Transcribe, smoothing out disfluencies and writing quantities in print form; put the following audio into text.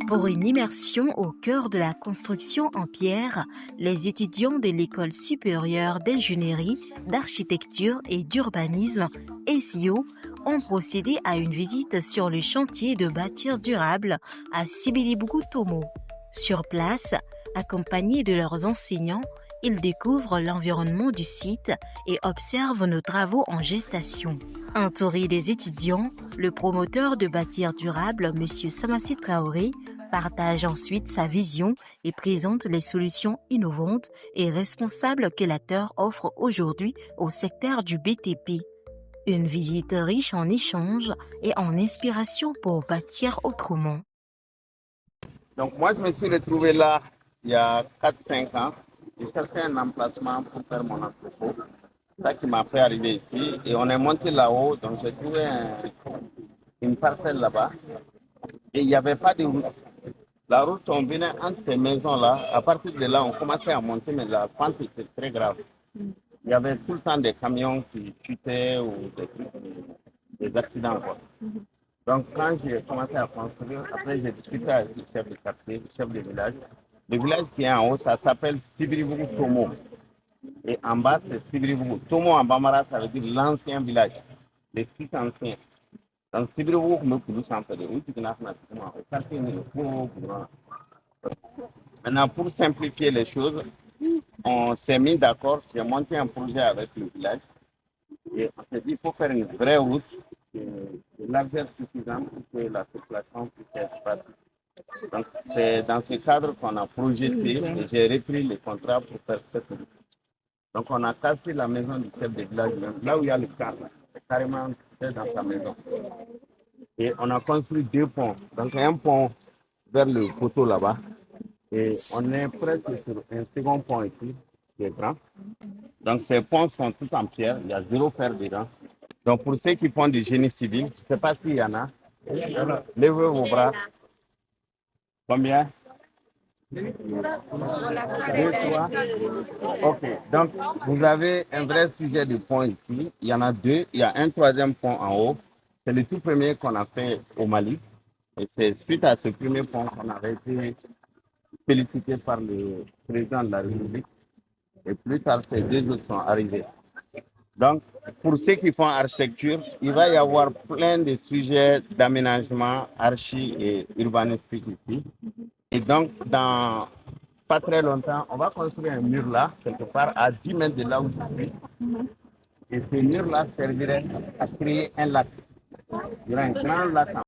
Pour une immersion au cœur de la construction en pierre, les étudiants de l'École supérieure d'ingénierie, d'architecture et d'urbanisme, ESIO, ont procédé à une visite sur le chantier de bâtir durable à Sibiribougou-Tomo. Sur place, accompagnés de leurs enseignants, ils découvrent l'environnement du site et observent nos travaux en gestation. Entouré des étudiants, le promoteur de bâtir durable, M. Samassi Traoré, partage ensuite sa vision et présente les solutions innovantes et responsables que la Terre offre aujourd'hui au secteur du BTP. Une visite riche en échanges et en inspiration pour bâtir autrement. Donc moi, je me suis retrouvé là il y a 4-5 ans. Je cherchais un emplacement pour faire mon entrepôt. C'est ça qui m'a fait arriver ici. Et on est monté là-haut, donc j'ai trouvé une parcelle là-bas. Et il n'y avait pas de route. La route, on venait entre ces maisons-là. À partir de là, on commençait à monter, mais la pente était très grave. Il y avait tout le temps des camions qui chutaient ou des accidents, quoi. Donc, quand j'ai commencé à construire, après j'ai discuté avec le chef de quartier, le chef de village. Le village qui est en haut, ça s'appelle Sibiribougou-Tomo. Et en bas, c'est Sibiribougou. Tomo en Bambara, ça veut dire l'ancien village, les sites anciens. Donc, Sibiribougou, me pour nous, ça en fait de route, au quartier, maintenant, pour simplifier les choses, on s'est mis d'accord, j'ai monté un projet avec le village. Et on s'est dit qu'il faut faire une vraie route de largeur suffisante pour que la circulation puisse être facile. Donc, c'est dans ce cadre qu'on a projeté et j'ai repris le contrat pour faire cette route. Donc, on a cassé la maison du chef de village, là où il y a le cadre, c'est carrément dans sa maison. Et on a construit 2 ponts. Donc, un pont vers le poteau là-bas. Et on est presque sur un second pont ici, qui est grand. Donc, ces ponts sont tous en pierre, il y a 0 fer dedans. Donc, pour ceux qui font du génie civil, je ne sais pas s'il y en a. Levez vos bras. Combien? 2, 3. Ok, donc vous avez un vrai sujet de pont ici. Il y en a 2. Il y a un 3e pont en haut. C'est le tout premier qu'on a fait au Mali. Et c'est suite à ce premier pont qu'on avait été félicité par le président de la République. Et plus tard, ces 2 autres sont arrivés. Donc, pour ceux qui font architecture, il va y avoir plein de sujets d'aménagement archi et urbanistique ici. Et donc, dans pas très longtemps, on va construire un mur là, quelque part à 10 mètres de là où je suis. Et ce mur-là servirait à créer un lac. Il y aura un grand lac